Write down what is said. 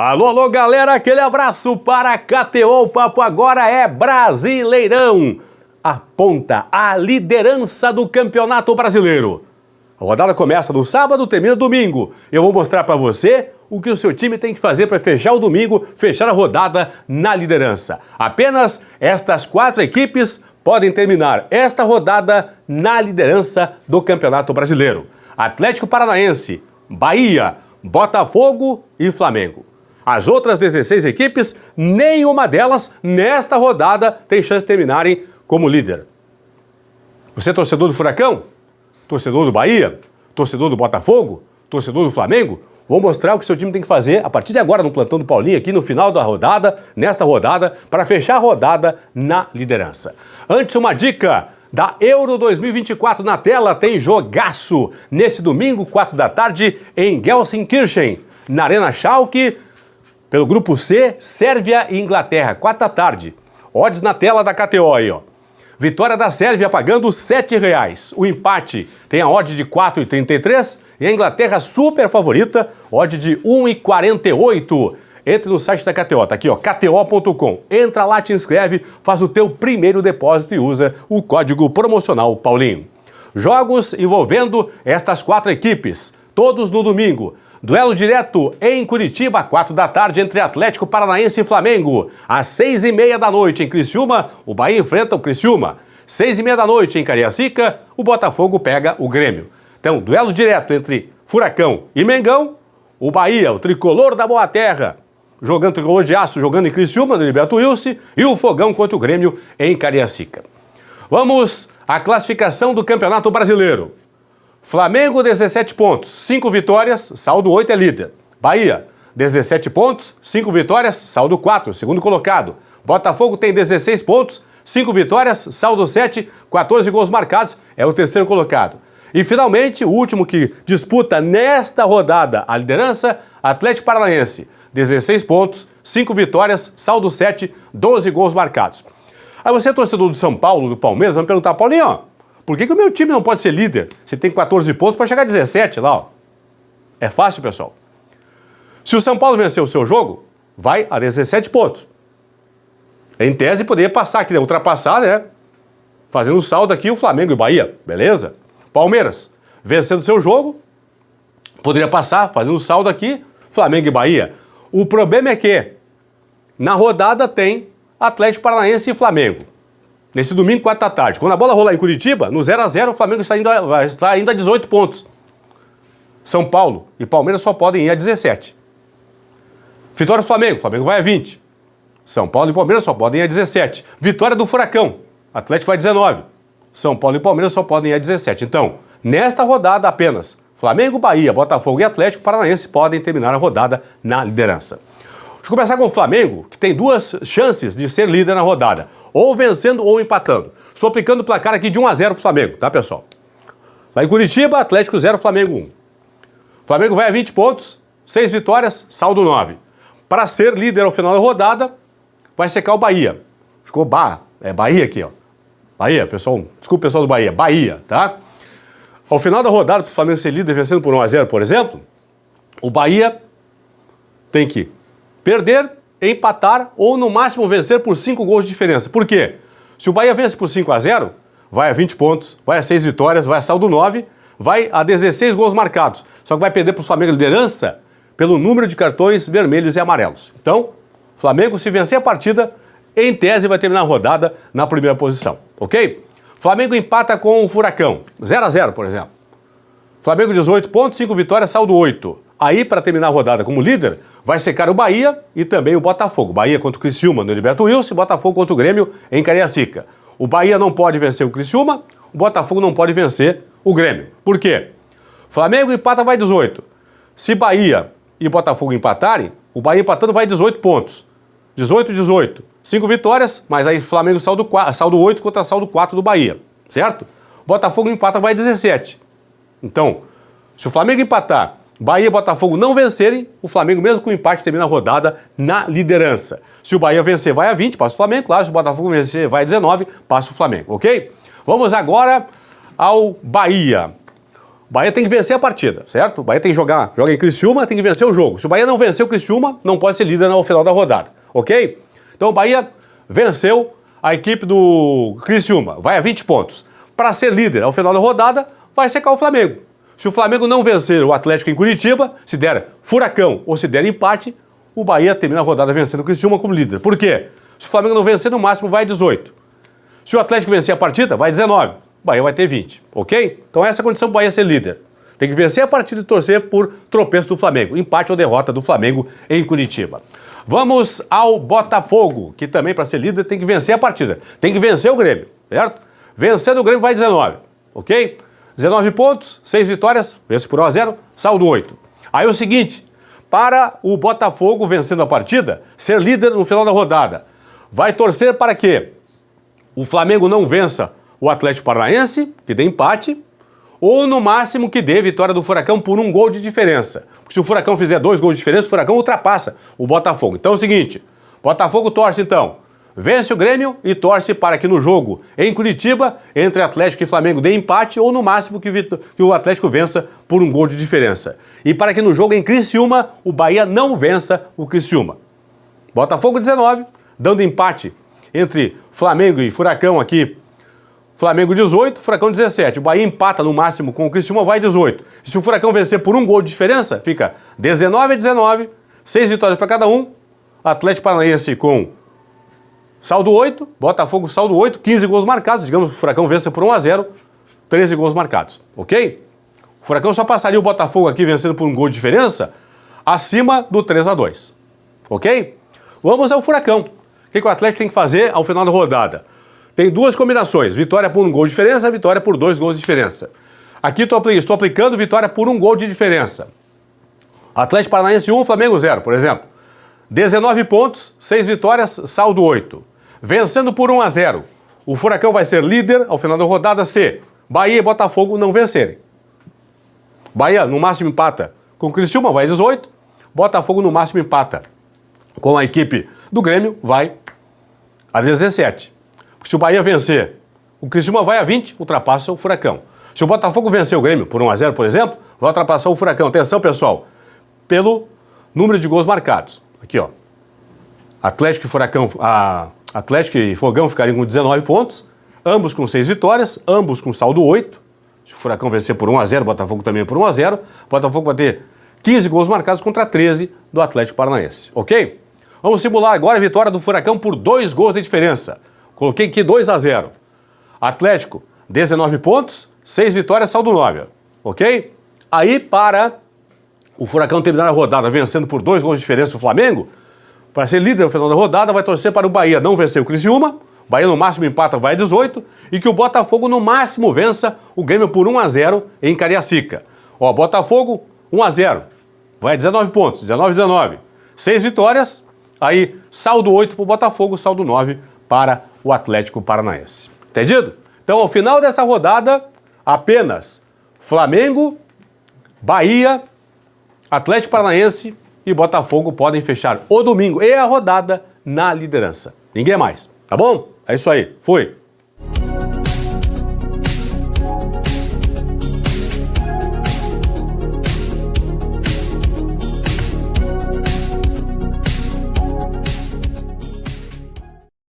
Alô, alô, galera, aquele abraço para a KTO. O papo agora é Brasileirão. Aponta a liderança do Campeonato Brasileiro. A rodada começa no sábado, termina domingo. Eu vou mostrar para você o que o seu time tem que fazer para fechar o domingo, fechar a rodada na liderança. Apenas estas 4 equipes podem terminar esta rodada na liderança do Campeonato Brasileiro: Atlético Paranaense, Bahia, Botafogo e Flamengo. As outras 16 equipes, nenhuma delas nesta rodada tem chance de terminarem como líder. Você é torcedor do Furacão? Torcedor do Bahia? Torcedor do Botafogo? Torcedor do Flamengo? Vou mostrar o que seu time tem que fazer a partir de agora no Plantão do Paulinho, aqui no final da rodada, nesta rodada, para fechar a rodada na liderança. Antes, uma dica da Euro 2024 na tela, tem jogaço nesse domingo, 4 da tarde, em Gelsenkirchen, na Arena Schalke, pelo grupo C, Sérvia e Inglaterra, 4 da tarde. Odds na tela da KTO aí, ó. Vitória da Sérvia pagando R$ 7,00. O empate tem a odd de 4,33 e a Inglaterra super favorita, odd de 1,48. Entre no site da KTO, tá aqui, ó, kto.com. Entra lá, te inscreve, faz o teu primeiro depósito e usa o código promocional Paulinho. Jogos envolvendo estas 4 equipes, todos no domingo. Duelo direto em Curitiba, 4 da tarde, entre Atlético Paranaense e Flamengo. Às 6h30 da noite em Criciúma, o Bahia enfrenta o Criciúma. 6h30 da noite em Cariacica, o Botafogo pega o Grêmio. Então, duelo direto entre Furacão e Mengão. O Bahia, o tricolor da Boa Terra, jogando tricolor de aço, jogando em Criciúma, no Heriberto Wilson. E o Fogão contra o Grêmio em Cariacica. Vamos à classificação do Campeonato Brasileiro. Flamengo, 17 pontos, 5 vitórias, saldo 8 é líder. Bahia, 17 pontos, 5 vitórias, saldo 4, segundo colocado. Botafogo tem 16 pontos, 5 vitórias, saldo 7, 14 gols marcados, é o terceiro colocado. E finalmente, o último que disputa nesta rodada a liderança, Atlético Paranaense, 16 pontos, 5 vitórias, saldo 7, 12 gols marcados. Aí você, torcedor do São Paulo, do Palmeiras, vai me perguntar: Paulinho, por que o meu time não pode ser líder? Você tem 14 pontos para chegar a 17 lá, ó. É fácil, pessoal. Se o São Paulo vencer o seu jogo, vai a 17 pontos. Em tese, poderia passar aqui, né? Ultrapassar, né? Fazendo saldo aqui o Flamengo e o Bahia, beleza? Palmeiras, vencendo o seu jogo, poderia passar, fazendo saldo aqui, Flamengo e Bahia. O problema é que na rodada tem Atlético Paranaense e Flamengo. Nesse domingo, 4 da tarde. Quando a bola rolar em Curitiba, no 0x0, o Flamengo está indo a 18 pontos. São Paulo e Palmeiras só podem ir a 17. Vitória do Flamengo, o Flamengo vai a 20. São Paulo e Palmeiras só podem ir a 17. Vitória do Furacão, Atlético vai a 19. São Paulo e Palmeiras só podem ir a 17. Então, nesta rodada apenas, Flamengo, Bahia, Botafogo e Atlético Paranaense podem terminar a rodada na liderança. Deixa eu começar com o Flamengo, que tem 2 chances de ser líder na rodada, ou vencendo ou empatando. Estou aplicando o placar aqui de 1-0 para o Flamengo, tá, pessoal? Lá em Curitiba, Atlético 0, Flamengo 1. Flamengo vai a 20 pontos, 6 vitórias, saldo 9. Para ser líder ao final da rodada, vai secar o Bahia. Ficou Bahia aqui, ó. Bahia, pessoal, desculpa, pessoal do Bahia, Bahia, tá? Ao final da rodada, para o Flamengo ser líder vencendo por 1-0, por exemplo, o Bahia tem que perder, empatar ou no máximo vencer por 5 gols de diferença. Por quê? Se o Bahia vence por 5-0, vai a 20 pontos, vai a 6 vitórias, vai a saldo 9, vai a 16 gols marcados. Só que vai perder para o Flamengo a liderança pelo número de cartões vermelhos e amarelos. Então, Flamengo, se vencer a partida, em tese vai terminar a rodada na primeira posição, ok? Flamengo empata com o Furacão, 0-0, por exemplo. Flamengo 18 pontos, 5 vitórias, saldo 8. Aí, para terminar a rodada como líder, vai secar o Bahia e também o Botafogo. Bahia contra o Criciúma no Heriberto Wilson e Botafogo contra o Grêmio em Cariacica. O Bahia não pode vencer o Criciúma, o Botafogo não pode vencer o Grêmio. Por quê? Flamengo empata, vai 18. Se Bahia e Botafogo empatarem, o Bahia empatando vai 18 pontos. 18. 5 vitórias, mas aí Flamengo saldo 8 contra saldo 4 do Bahia, certo? Botafogo empata, vai 17. Então, se o Flamengo empatar, Bahia e Botafogo não vencerem, o Flamengo, mesmo com o empate, termina a rodada na liderança. Se o Bahia vencer, vai a 20, passa o Flamengo. Claro, se o Botafogo vencer, vai a 19, passa o Flamengo, ok? Vamos agora ao Bahia. O Bahia tem que vencer a partida, certo? O Bahia tem que joga em Criciúma, tem que vencer o jogo. Se o Bahia não vencer o Criciúma, não pode ser líder no final da rodada, ok? Então o Bahia venceu a equipe do Criciúma, vai a 20 pontos. Para ser líder ao final da rodada, vai secar o Flamengo. Se o Flamengo não vencer o Atlético em Curitiba, se der furacão ou se der empate, o Bahia termina a rodada vencendo o Criciúma como líder. Por quê? Se o Flamengo não vencer, no máximo vai 18. Se o Atlético vencer a partida, vai 19. O Bahia vai ter 20, ok? Então essa é a condição do Bahia ser líder. Tem que vencer a partida e torcer por tropeço do Flamengo. Empate ou derrota do Flamengo em Curitiba. Vamos ao Botafogo, que também para ser líder tem que vencer a partida. Tem que vencer o Grêmio, certo? Vencendo o Grêmio vai 19, ok? 19 pontos, 6 vitórias, vence por 1-0, saldo 8. Aí é o seguinte, para o Botafogo vencendo a partida, ser líder no final da rodada, vai torcer para que o Flamengo não vença o Atlético Paranaense, que dê empate, ou no máximo que dê vitória do Furacão por 1 gol de diferença. Porque se o Furacão fizer 2 gols de diferença, o Furacão ultrapassa o Botafogo. Então é o seguinte, Botafogo torce então, vence o Grêmio e torce para que no jogo em Curitiba, entre Atlético e Flamengo, dê empate ou no máximo que o Atlético vença por 1 gol de diferença. E para que no jogo em Criciúma, o Bahia não vença o Criciúma. Botafogo 19, dando empate entre Flamengo e Furacão aqui. Flamengo 18, Furacão 17. O Bahia empata no máximo com o Criciúma, vai 18. E se o Furacão vencer por 1 gol de diferença, fica 19-19, 6 vitórias para cada um. Atlético Paranaense com saldo 8, Botafogo saldo 8, 15 gols marcados. Digamos que o Furacão vença por 1-0, 13 gols marcados, ok? O Furacão só passaria o Botafogo aqui vencendo por 1 gol de diferença acima do 3-2, ok? Vamos ao Furacão. O que o Atlético tem que fazer ao final da rodada? Tem 2 combinações, vitória por 1 gol de diferença, vitória por 2 gols de diferença. Aqui estou aplicando vitória por 1 gol de diferença. Atlético Paranaense 1, Flamengo 0, por exemplo. 19 pontos, 6 vitórias, saldo 8. Vencendo por 1-0. O Furacão vai ser líder ao final da rodada se Bahia e Botafogo não vencerem. Bahia no máximo empata com o Criciúma, vai 18. Botafogo no máximo empata com a equipe do Grêmio, vai a 17. Porque se o Bahia vencer, o Criciúma vai a 20, ultrapassa o Furacão. Se o Botafogo vencer o Grêmio por 1-0, por exemplo, vai ultrapassar o Furacão. Atenção, pessoal, pelo número de gols marcados. Aqui, ó. Atlético e Fogão ficariam com 19 pontos, ambos com 6 vitórias, ambos com saldo 8. Se o Furacão vencer por 1-0, o Botafogo também por 1-0. O Botafogo vai ter 15 gols marcados contra 13 do Atlético Paranaense, ok? Vamos simular agora a vitória do Furacão por 2 gols de diferença. Coloquei aqui 2-0. Atlético, 19 pontos, 6 vitórias, saldo 9, ok? Aí para o Furacão terminar a rodada vencendo por 2 gols de diferença o Flamengo, para ser líder no final da rodada, vai torcer para o Bahia não vencer o Criciúma, o Bahia no máximo empata, vai a 18, e que o Botafogo no máximo vença o Grêmio por 1-0 em Cariacica. Ó, Botafogo, 1-0, vai a 19 pontos, 19-19, 6 vitórias, aí saldo 8 para o Botafogo, saldo 9 para o Atlético Paranaense. Entendido? Então, ao final dessa rodada, apenas Flamengo, Bahia, Atlético Paranaense e Botafogo podem fechar o domingo e a rodada na liderança. Ninguém mais, tá bom? É isso aí. Fui.